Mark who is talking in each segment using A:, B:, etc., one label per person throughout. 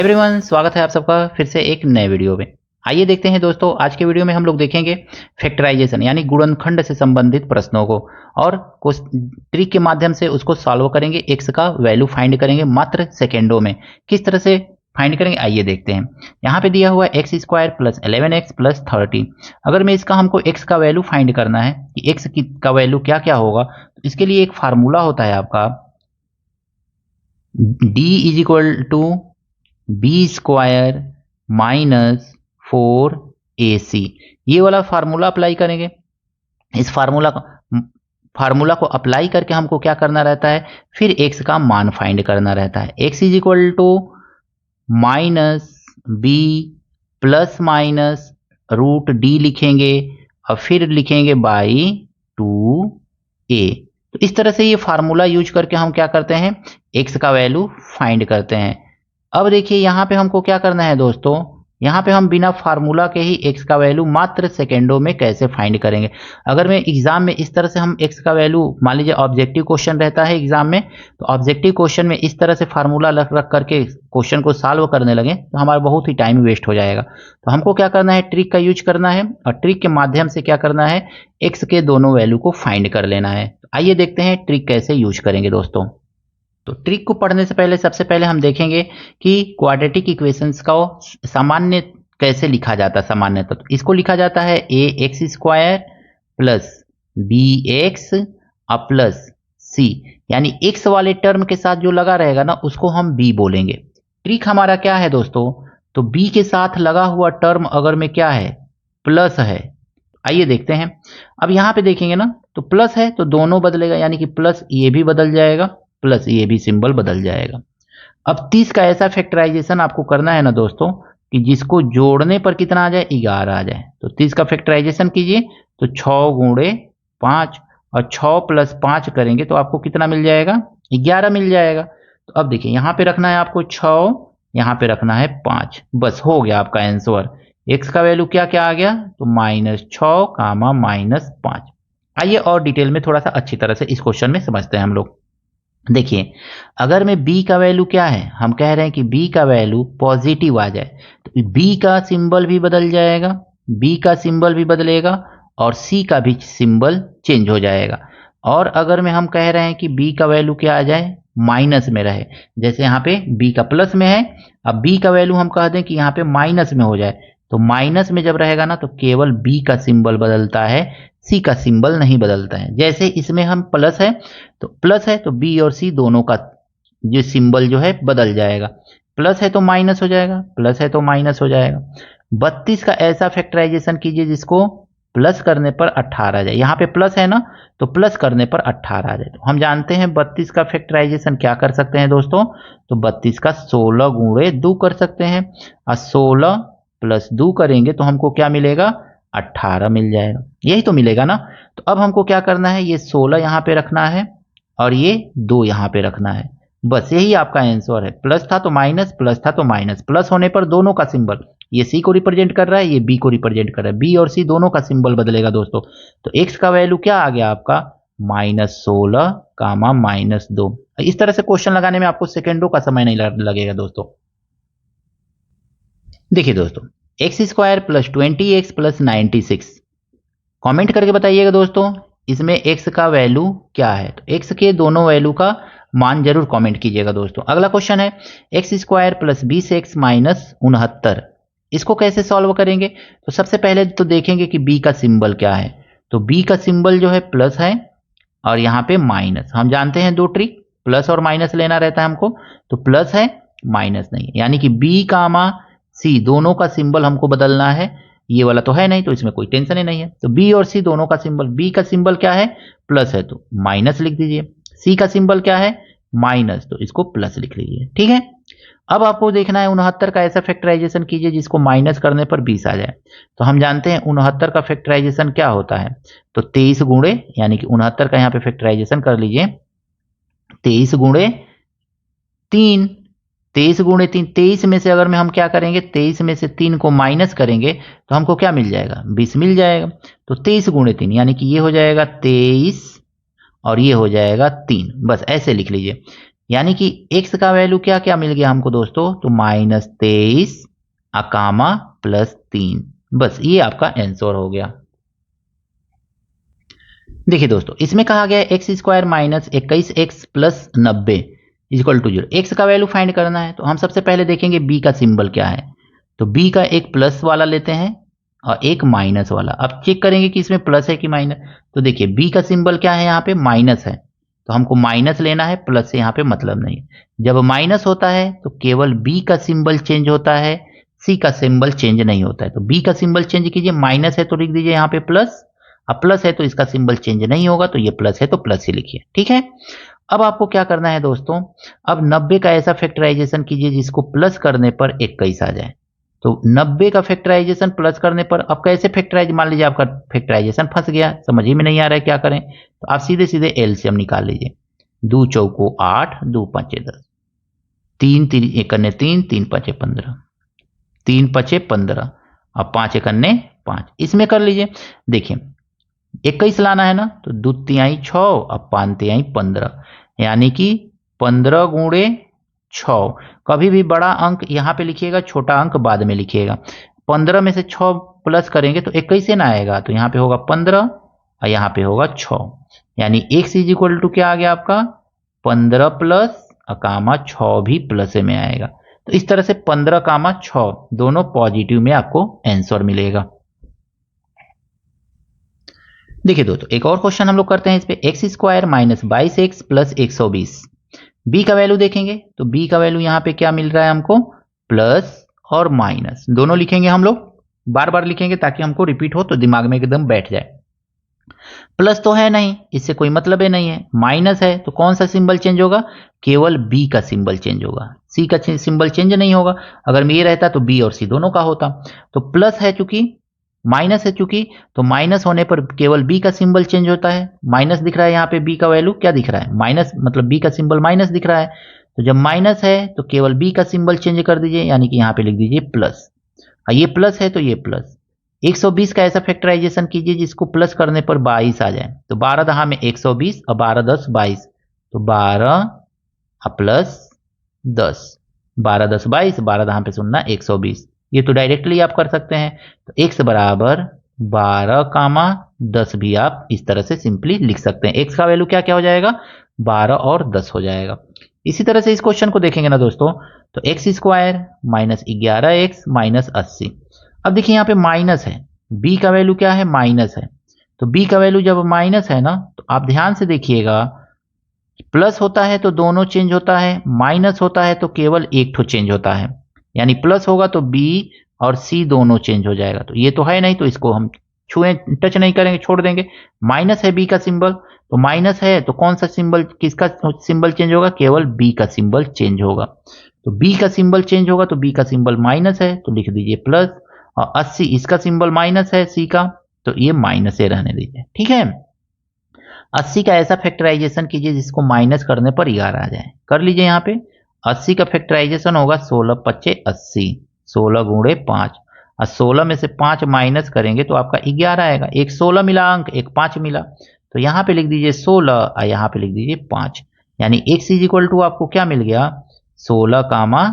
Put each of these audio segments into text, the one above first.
A: Everyone, स्वागत है आप सबका फिर से एक नए वीडियो में। आइए देखते हैं दोस्तों, आज के वीडियो में हम लोग देखेंगे फैक्टराइजेशन यानी गुणनखंड से संबंधित प्रश्नों को, और कुछ ट्रिक के माध्यम से उसको सॉल्व करेंगे। एक्स का वैल्यू फाइंड करेंगे मात्र सेकेंडों में। किस तरह से फाइंड करेंगे आइए देखते हैं। यहाँ पे दिया हुआ है x square plus 11x plus 30। अगर मैं इसका हमको एक्स का वैल्यू फाइंड करना है कि एक्स का वैल्यू क्या क्या होगा, तो इसके लिए एक फार्मूला होता है आपका d is equal to b square minus 4ac। ये वाला फार्मूला अप्लाई करेंगे। इस फार्मूला को अप्लाई करके हमको क्या करना रहता है, फिर x का मान फाइंड करना रहता है। x is equal to minus b plus minus root d लिखेंगे और फिर लिखेंगे बाई 2a। तो इस तरह से ये फार्मूला यूज करके हम क्या करते हैं, x का वैल्यू फाइंड करते हैं। अब देखिए यहाँ पे हमको क्या करना है दोस्तों, यहाँ पे हम बिना फार्मूला के ही x का वैल्यू मात्र सेकेंडों में कैसे फाइंड करेंगे। अगर मैं एग्जाम में इस तरह से हम x का वैल्यू, मान लीजिए ऑब्जेक्टिव क्वेश्चन रहता है एग्जाम में, तो ऑब्जेक्टिव क्वेश्चन में इस तरह से फार्मूला रख करके क्वेश्चन को सॉल्व करने लगे तो हमारा बहुत ही टाइम वेस्ट हो जाएगा। तो हमको क्या करना है, ट्रिक का यूज करना है, और ट्रिक के माध्यम से क्या करना है, x के दोनों वैल्यू को फाइंड कर लेना है। तो आइए देखते हैं ट्रिक कैसे यूज करेंगे दोस्तों। तो ट्रिक को पढ़ने से पहले सबसे पहले हम देखेंगे कि क्वाड्रेटिक इक्वेशंस का सामान्य कैसे लिखा जाता है। सामान्यतः तो इसको लिखा जाता है A X square plus B X plus C, यानी एक्स वाले टर्म के साथ जो लगा रहेगा ना उसको हम बी बोलेंगे। ट्रिक हमारा क्या है दोस्तों, तो बी के साथ लगा हुआ टर्म अगर में क्या है, प्लस है। आइए देखते हैं। अब यहाँ पे देखेंगे ना, तो प्लस है तो दोनों बदलेगा, यानी कि प्लस ये भी बदल जाएगा, प्लस ये भी सिंबल बदल जाएगा। अब 30 का ऐसा फैक्टराइजेशन आपको करना है ना दोस्तों, कि जिसको जोड़ने पर कितना आ जाए, 11 आ जाए। तो 30 का फैक्टराइजेशन कीजिए, तो 6 गुणे 5 और 6 प्लस 5 करेंगे तो आपको कितना मिल जाएगा, 11 मिल जाएगा। तो अब देखिए यहाँ पे रखना है आपको 6, यहाँ पे रखना है 5, बस हो गया आपका आंसर। एक्स का वैल्यू क्या क्या आ गया, तो -6 कामा -5। आइए और डिटेल में थोड़ा सा अच्छी तरह से इस क्वेश्चन में समझते हैं हम लोग। देखिए, अगर मैं b का वैल्यू क्या है, हम कह रहे हैं कि b का वैल्यू पॉजिटिव आ जाए, तो b का सिंबल भी बदल जाएगा, b का सिंबल भी बदलेगा और c का भी सिंबल चेंज हो जाएगा। और अगर मैं हम कह रहे हैं कि b का वैल्यू क्या आ जाए, माइनस में रहे, जैसे यहाँ पे b का प्लस में है, अब b का वैल्यू हम कह दें कि यहाँ पे माइनस में हो जाए, तो माइनस में जब रहेगा ना तो केवल b का सिंबल बदलता है, सी का सिंबल नहीं बदलता है। जैसे इसमें हम प्लस है तो बी और सी दोनों का जो सिंबल जो है बदल जाएगा। प्लस है तो माइनस हो जाएगा, प्लस है तो माइनस हो जाएगा। 32 का ऐसा फैक्टराइजेशन कीजिए जिसको प्लस करने पर 18 आ जाए। यहाँ पे प्लस है ना, तो प्लस करने पर 18 आ जाए। तो हम जानते हैं 32 का फैक्टराइजेशन क्या कर सकते हैं दोस्तों, तो 32 का 16 गुणे 2 कर सकते हैं, और 16 प्लस 2 करेंगे तो हमको क्या मिलेगा, 18 मिल जाएगा। यही तो मिलेगा ना। तो अब हमको क्या करना है, ये 16 यहाँ पे रखना है और ये 2 यहाँ पे रखना है, बस यही आपका आंसर है। प्लस था तो माइनस, प्लस था तो माइनस, प्लस होने पर दोनों का सिंबल, ये सी को रिप्रेजेंट कर रहा है, ये बी को रिप्रेजेंट कर रहा है, बी और सी दोनों का सिंबल बदलेगा दोस्तों। तो एक्स का वैल्यू क्या आ गया आपका, -16 कामा -2। इस तरह से क्वेश्चन लगाने में आपको सेकेंडों का समय नहीं लगेगा दोस्तों। देखिए दोस्तों, x square plus 20x plus 96, comment करके बताइएगा दोस्तों इसमें x का वैल्यू क्या है। तो x के दोनों वैल्यू का मान जरूर कमेंट कीजिएगा दोस्तों। अगला क्वेश्चन है x square plus 20x minus 69, इसको कैसे सॉल्व करेंगे। तो सबसे पहले तो देखेंगे कि b का सिंबल क्या है। तो b का सिंबल जो है प्लस है और यहाँ पे माइनस। हम जानते हैं दो ट्रिक, प्लस और माइनस लेना रहता है हमको, तो प्लस है माइनस नहीं है, यानी कि b कामा सी दोनों का सिंबल हमको बदलना है। ये वाला तो है नहीं तो इसमें कोई टेंशन ही नहीं है। तो बी और सी दोनों का सिंबल, बी का सिंबल क्या है, प्लस है तो माइनस लिख दीजिए, सी का सिंबल क्या है, माइनस, तो इसको प्लस लिख लीजिए। ठीक है। अब आपको देखना है 69 का ऐसा फैक्टराइजेशन कीजिए जिसको माइनस करने पर 20 आ जाए। तो हम जानते हैं 69 का फैक्टराइजेशन क्या होता है, तो 23 गुणे, यानी कि 69 का यहाँ पे फैक्टराइजेशन कर लीजिए, 23 गुणे 3, 23 गुणे 3, 23 में से अगर हम क्या करेंगे, 23 में से 3 को माइनस करेंगे तो हमको क्या मिल जाएगा, 20 मिल जाएगा। तो 23 गुणे 3 यानी कि ये हो जाएगा 23 और ये हो जाएगा 3, बस ऐसे लिख लीजिए। यानी कि x का वैल्यू क्या क्या मिल गया हमको दोस्तों, तो -23 अकामा +3। बस ये आपका आंसर हो गया। देखिए दोस्तों, इसमें कहा गया x स्क्वायर माइनस 21x प्लस 90 इक्वल टू 0। x का वैल्यू फाइंड करना है, तो हम सबसे पहले देखेंगे b का सिंबल क्या है। तो b का एक प्लस वाला लेते हैं और एक माइनस वाला। अब चेक करेंगे कि इसमें प्लस है कि माइनस। तो देखिए b का सिंबल क्या है, यहाँ पे माइनस है, तो हमको माइनस लेना है, प्लस से यहाँ पे मतलब नहीं। जब माइनस होता है तो केवल b का सिंबल चेंज होता है, c का सिंबल चेंज नहीं होता है। तो b का सिंबल चेंज कीजिए, माइनस है तो लिख दीजिए यहाँ पे प्लस, अब प्लस है तो इसका सिंबल चेंज नहीं होगा, तो ये प्लस है तो प्लस ही लिखिए, ठीक है। अब आपको क्या करना है दोस्तों, अब 90 का ऐसा फैक्टराइजेशन कीजिए जिसको प्लस करने पर 21 आ जाए। तो 90 का फैक्टराइजेशन प्लस करने पर अब कैसे फैक्टराइज, मान लीजिए आपका फैक्टराइजेशन फंस गया, समझ ही में नहीं आ रहा है क्या करें, तो आप सीधे सीधे एलसीएम निकाल लीजिए। 2 चौको 8, 2 पंचे 10, 3 3 एक 3, 3 पंचे 15, 3 पंचे 15, अब 5 एक 5, इसमें कर लीजिए। देखिए 21 लाना है ना, तो 2 तिहाई 6 और 5 तिहाई 15, यानी कि 15 गुणे 6। कभी भी बड़ा अंक यहाँ पे लिखिएगा, छोटा अंक बाद में लिखिएगा। 15 में से 6 प्लस करेंगे तो 21 से ना आएगा, तो यहाँ पे होगा 15 और यहाँ पे होगा 6, यानी x इज इक्वल टू क्या आ गया आपका 15 प्लस अकामा 6 भी प्लस में आएगा। तो इस तरह से 15 कामा 6 दोनों पॉजिटिव में आपको आंसर मिलेगा। देखिए दोस्तों, एक और क्वेश्चन हम लोग करते हैं इस पे, एक्स स्क्वायर माइनस 22x प्लस 120। बी का वैल्यू देखेंगे, तो बी का वैल्यू यहाँ पे क्या मिल रहा है हमको, प्लस और माइनस दोनों लिखेंगे हम लोग, बार बार लिखेंगे ताकि हमको रिपीट हो तो दिमाग में एकदम बैठ जाए। प्लस तो है नहीं, इससे कोई मतलब ही नहीं है। माइनस है तो कौन सा सिंबल चेंज होगा, केवल बी का सिंबल चेंज होगा, सी का सिंबल चेंज नहीं होगा। अगर ये रहता तो बी और सी दोनों का होता। तो प्लस है चूंकि, माइनस है चूंकि, तो माइनस होने पर केवल बी का सिंबल चेंज होता है। माइनस दिख रहा है यहाँ पे, बी का वैल्यू क्या दिख रहा है, माइनस, मतलब बी का सिंबल माइनस दिख रहा है। तो जब माइनस है तो केवल बी का सिंबल चेंज कर दीजिए, यानी कि यहाँ पे लिख दीजिए प्लस। ये प्लस है तो ये प्लस। 120 का ऐसा फैक्टराइजेशन कीजिए जिसको प्लस करने पर 22 आ जाए। तो 12 दहा में 120 और 12 10 22, तो 12 प्लस 10, 12 10 22, 12 दहा पे 0 120। ये तो डायरेक्टली आप कर सकते हैं। तो x बराबर 12 कामा 10 भी आप इस तरह से सिंपली लिख सकते हैं। x का वैल्यू क्या क्या हो जाएगा, 12 और 10 हो जाएगा। इसी तरह से इस क्वेश्चन को देखेंगे ना दोस्तों, तो x square minus 11x minus 80। अब देखिए यहाँ पे माइनस है, b का वैल्यू क्या है, माइनस है। तो b का वैल्यू जब माइनस है ना, तो आप ध्यान से देखिएगा, प्लस होता है तो दोनों चेंज होता है, माइनस होता है तो केवल एक ठो चेंज होता है। यानी प्लस होगा तो b और c दोनों चेंज हो जाएगा। तो ये तो है नहीं, तो इसको हम छुए टच नहीं करेंगे, छोड़ देंगे। माइनस है b का सिंबल, तो माइनस है तो कौन सा सिंबल, किसका सिंबल चेंज होगा, केवल b का सिंबल चेंज होगा। तो b का सिंबल चेंज होगा, तो b का सिंबल माइनस है तो लिख दीजिए प्लस, और 80 इसका सिंबल माइनस है c का, तो ये माइनस से रहने दीजिए, ठीक है। 80 का ऐसा फैक्टराइजेशन कीजिए जिसको माइनस करने पर 11 आ जाए। कर लीजिए यहाँ पे, 80 का फैक्टराइजेशन होगा 16 पच्चे 80, 16 गुणे 5, और 16 में से 5 माइनस करेंगे तो आपका 11 आएगा। एक 16 मिला अंक, एक 5 मिला, तो यहाँ पे लिख दीजिए 16 और यहाँ पे लिख दीजिए 5, यानी x इज इक्वल टू आपको क्या मिल गया, 16 कामा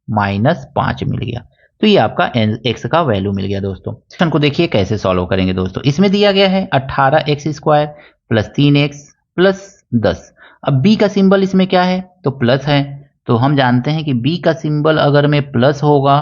A: माइनस 5 मिल गया। तो ये आपका x का वैल्यू मिल गया। दोस्तों क्वेश्चन को देखिए कैसे सॉल्व करेंगे। दोस्तों इसमें दिया गया है 18x square plus 3x plus 10। अब b का सिंबल इसमें क्या है, तो प्लस है। तो हम जानते हैं कि b का सिंबल अगर में प्लस होगा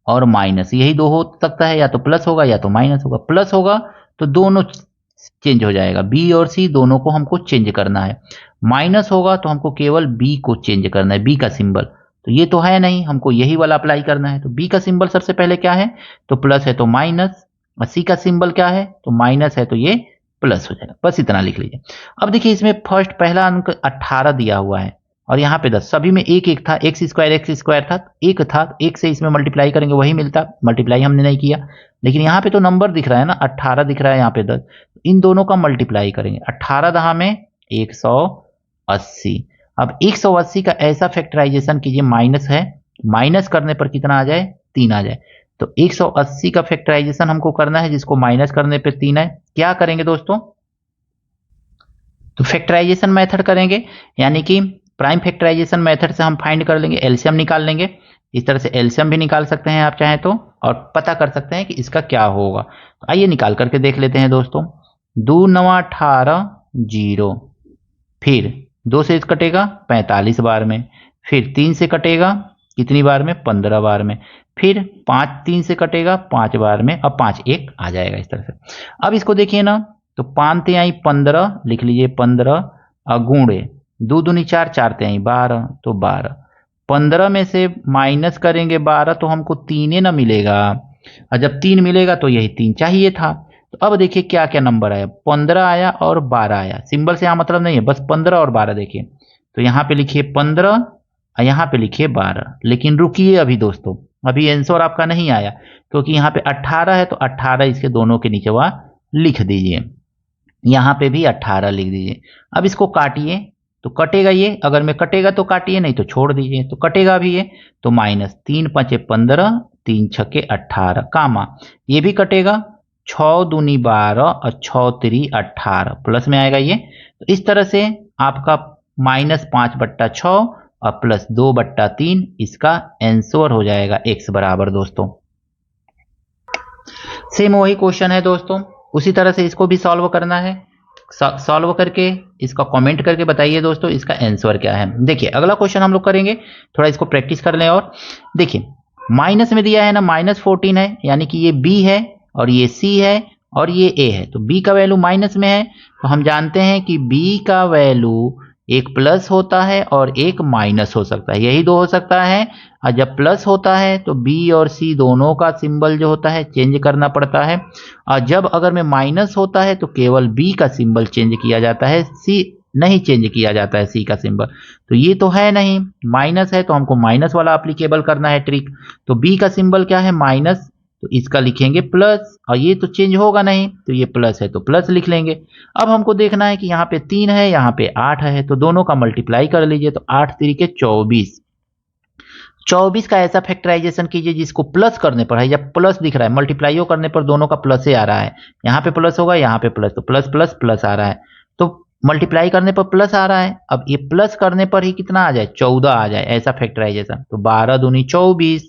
A: और माइनस, यही दो हो सकता है, या तो प्लस होगा या तो माइनस होगा। प्लस होगा तो दोनों चेंज हो जाएगा, b और c दोनों को हमको चेंज करना है। माइनस होगा तो हमको केवल b को चेंज करना है, b का सिंबल। तो ये तो है नहीं, हमको यही वाला अप्लाई करना है। तो b का सिंबल सबसे पहले क्या है, तो प्लस है तो माइनस, और c का सिंबल क्या है, तो माइनस है तो ये प्लस हो जाएगा। बस इतना लिख लीजिए। अब देखिए इसमें फर्स्ट पहला अंक 18 दिया हुआ है और यहाँ पे 10, सभी में एक एक था, एक्स स्क्वायर था, एक था, एक से इसमें मल्टीप्लाई करेंगे वही मिलता, मल्टीप्लाई हमने नहीं किया। लेकिन यहाँ पे तो नंबर दिख रहा है ना, 18 दिख रहा है, यहाँ पे 10, इन दोनों का मल्टीप्लाई करेंगे। 18 दहा में 180। अब 180 का ऐसा फैक्टराइजेशन कीजिए, माइनस है, माइनस करने पर कितना आ जाए, 3 आ जाए। तो 180 का फैक्टराइजेशन हमको करना है जिसको माइनस करने पे 3 है। क्या करेंगे दोस्तों, तो फैक्टराइजेशन मेथड करेंगे, यानी कि प्राइम फैक्टराइजेशन मेथड से हम फाइंड कर लेंगे, एलसीएम निकाल लेंगे। इस तरह से एलसीएम भी निकाल सकते हैं आप चाहें तो, और पता कर सकते हैं कि इसका क्या होगा। तो आइए निकाल करके देख लेते हैं दोस्तों। 2 9 18 0, फिर 2 से कटेगा 45 बार में, फिर 3 से कटेगा कितनी बार में, 15 बार में, फिर 5 3 से कटेगा 5 बार में, अब 5 1 आ जाएगा इस तरह से। अब इसको देखिए ना, तो 5 तिहाई 15 लिख लीजिए 15, गुणे 2 दूनी 4, 4 तिहाई 12, तो 12। 15 में से माइनस करेंगे 12 तो हमको 3 ना मिलेगा, और जब 3 मिलेगा तो यही 3 चाहिए था। तो अब देखिए क्या क्या नंबर आया, 15 आया और 12 आया। सिंबल से यहाँ मतलब नहीं है, बस 15 और 12 देखिए। तो यहाँ पे लिखिए 15 और यहाँ पे लिखिए 12। लेकिन रुकिए अभी दोस्तों, अभी आंसर आपका नहीं आया, क्योंकि यहाँ पे 18 है, तो 18 इसके दोनों के नीचे वह लिख दीजिए। यहाँ पे भी 18 लिख दीजिए। अब इसको काटिए, तो कटेगा ये, अगर में कटेगा तो काटिए, नहीं तो छोड़ दीजिए। तो कटेगा भी ये, तो माइनस 3 5 15, 3 6 18, कामा ये भी कटेगा, 6 दूनी 12 और 6 3 18, प्लस में आएगा ये। तो इस तरह से आपका -5/6 और +2/3 इसका आंसर हो जाएगा x बराबर दोस्तों। सेम वही क्वेश्चन है दोस्तों, उसी तरह से इसको भी सॉल्व करना है। सॉल्व करके इसका कमेंट करके बताइए दोस्तों इसका आंसर क्या है। देखिए अगला क्वेश्चन हम लोग करेंगे, थोड़ा इसको प्रैक्टिस कर लें। और देखिए माइनस में दिया है ना, -14 है, यानी कि ये b है और ये c है और ये a है। तो b का वैल्यू माइनस में है, तो हम जानते हैं कि b का वैल्यू एक प्लस होता है और एक माइनस हो सकता है, यही दो हो सकता है। और जब प्लस होता है तो b और c दोनों का सिंबल जो होता है चेंज करना पड़ता है, और जब अगर में माइनस होता है तो केवल b का सिंबल चेंज किया जाता है, c नहीं चेंज किया जाता है, c का सिंबल। तो ये तो है नहीं, माइनस है, तो हमको माइनस वाला अप्लीकेबल करना है ट्रिक। तो b का सिंबल क्या है, माइनस, तो इसका लिखेंगे प्लस, और ये तो चेंज होगा नहीं, तो ये प्लस है तो प्लस लिख लेंगे। अब हमको देखना है कि यहाँ पे 3 है, यहाँ पे 8 है, तो दोनों का मल्टीप्लाई कर लीजिए। तो 8 3 के 24, 24 का ऐसा फैक्टराइजेशन कीजिए जिसको प्लस करने पर है, या प्लस दिख रहा है, मल्टीप्लाई करने पर दोनों का प्लस ही आ रहा है। यहाँ पे प्लस होगा, यहाँ पे प्लस, तो प्लस प्लस प्लस आ रहा है, तो मल्टीप्लाई करने पर प्लस आ रहा है। अब ये प्लस करने पर ही कितना आ जाए, 14 आ जाए, ऐसा फैक्टराइजेशन। तो 12 दूनी 24,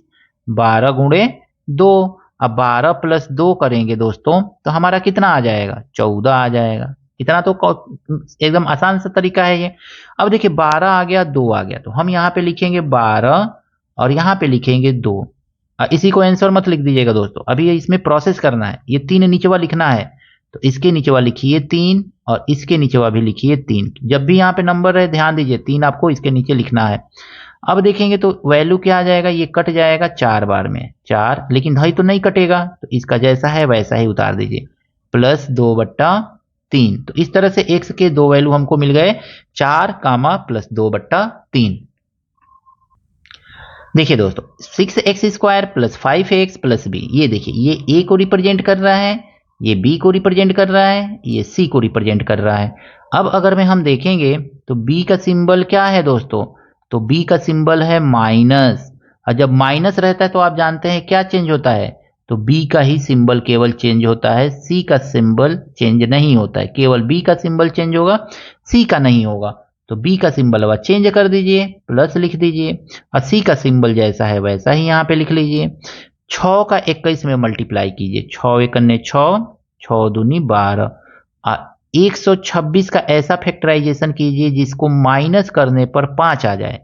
A: 12 गुणे 2। अब 12 + 2 करेंगे दोस्तों तो हमारा कितना आ जाएगा, 14 आ जाएगा। इतना तो एकदम आसान सा तरीका है ये। अब देखिए 12 आ गया, 2 आ गया, तो हम यहाँ पे लिखेंगे 12 और यहाँ पे लिखेंगे 2। इसी को आंसर मत लिख दीजिएगा दोस्तों, अभी इसमें प्रोसेस करना है। ये 3 नीचेवा लिखना है, तो इसके नीचेवा लिखिए 3 और इसके नीचेवा भी लिखिए 3। जब भी यहाँ पे नंबर है ध्यान दीजिए 3 आपको इसके नीचे लिखना है। अब देखेंगे तो वैल्यू क्या आ जाएगा, ये कट जाएगा 4 बार में, 4, लेकिन ढाई तो नहीं कटेगा, तो इसका जैसा है वैसा ही उतार दीजिए, +2/3। तो इस तरह से x के दो वैल्यू हमको मिल गए, 4, +2/3। देखिए दोस्तों 6x² + 5x + b, ये देखिए ये a को रिप्रेजेंट कर रहा है, ये b को रिप्रेजेंट कर रहा है, ये c को रिप्रेजेंट कर रहा है। अब अगर में हम देखेंगे तो b का सिंबल क्या है दोस्तों, तो b का सिंबल है माइनस, और जब माइनस रहता है तो आप जानते हैं क्या चेंज होता है, तो b का ही सिंबल केवल चेंज होता है, c का सिंबल चेंज नहीं होता है, केवल b का सिंबल चेंज होगा, c का नहीं होगा। तो b का सिंबल अब चेंज कर दीजिए, प्लस लिख दीजिए, और c का सिंबल जैसा है वैसा ही यहाँ पे लिख लीजिए। 6 का 21 में मल्टीप्लाई कीजिए, 6 एकन्ने 6, 6 दूनी 12, 126 का ऐसा फैक्टराइजेशन कीजिए जिसको माइनस करने पर 5 आ जाए।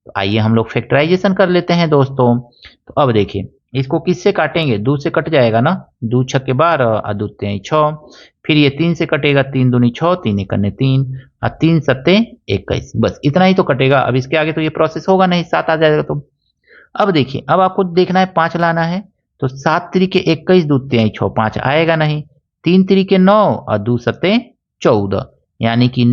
A: तो आइए हम लोग फैक्टराइजेशन कर लेते हैं दोस्तों। तो अब देखिए इसको किससे काटेंगे, 2 से कट जाएगा ना, 2 6 के 12 और 2 3 6, फिर ये 3 से कटेगा, 3 दूनी 6, 3 एकन्ने 3 और 3 7 21, बस इतना ही तो कटेगा। अब इसके आगे तो ये प्रोसेस होगा नहीं, 7 आ जाएगा। तो अब देखिए अब आपको देखना है 5 लाना है, तो 7 3 के 21, 2 3 6, 5 आएगा नहीं, 3 3 के 9 और 2 7 14, यानी कि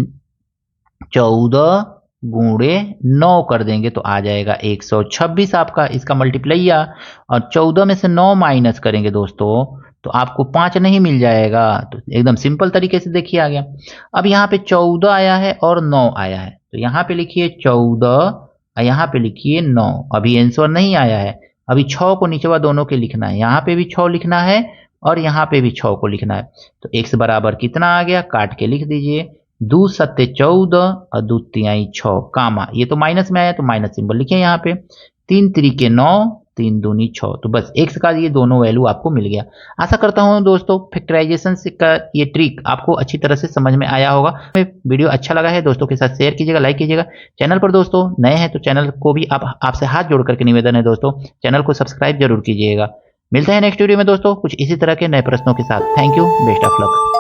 A: 14 गुणे 9 कर देंगे तो आ जाएगा 126 आपका इसका मल्टीप्लाइया। और 14 में से 9 माइनस करेंगे दोस्तों तो आपको 5 नहीं मिल जाएगा। तो एकदम सिंपल तरीके से देखिए आ गया। अब यहाँ पे 14 आया है और 9 आया है, तो यहाँ पे लिखिए 14 और यहाँ पे लिखिए 9। अभी आंसर नहीं आया है, अभी 6 को नीचेवा दोनों के लिखना है, यहाँ पे भी 6 लिखना है और यहाँ पे भी 6 को लिखना है। तो x बराबर कितना आ गया, काट के लिख दीजिए, दो सत्ते 14 और दो तिहाई 6 कामा, ये तो माइनस में आया तो माइनस सिंबल लिखे यहाँ पे। 3 त्रिके 9, 3 दूनी 6, तो बस x का ये दोनों वैल्यू आपको मिल गया। आशा करता हूँ दोस्तों फैक्टराइजेशन का ये ट्रिक आपको अच्छी तरह से समझ में आया होगा। वीडियो अच्छा लगा है दोस्तों के साथ शेयर कीजिएगा, लाइक कीजिएगा। चैनल पर दोस्तों नए हैं तो चैनल को भी आपसे हाथ जोड़ करके निवेदन है दोस्तों, चैनल को सब्सक्राइब जरूर कीजिएगा। मिलते हैं नेक्स्ट वीडियो में दोस्तों कुछ इसी तरह के नए प्रश्नों के साथ। Thank you, best of luck.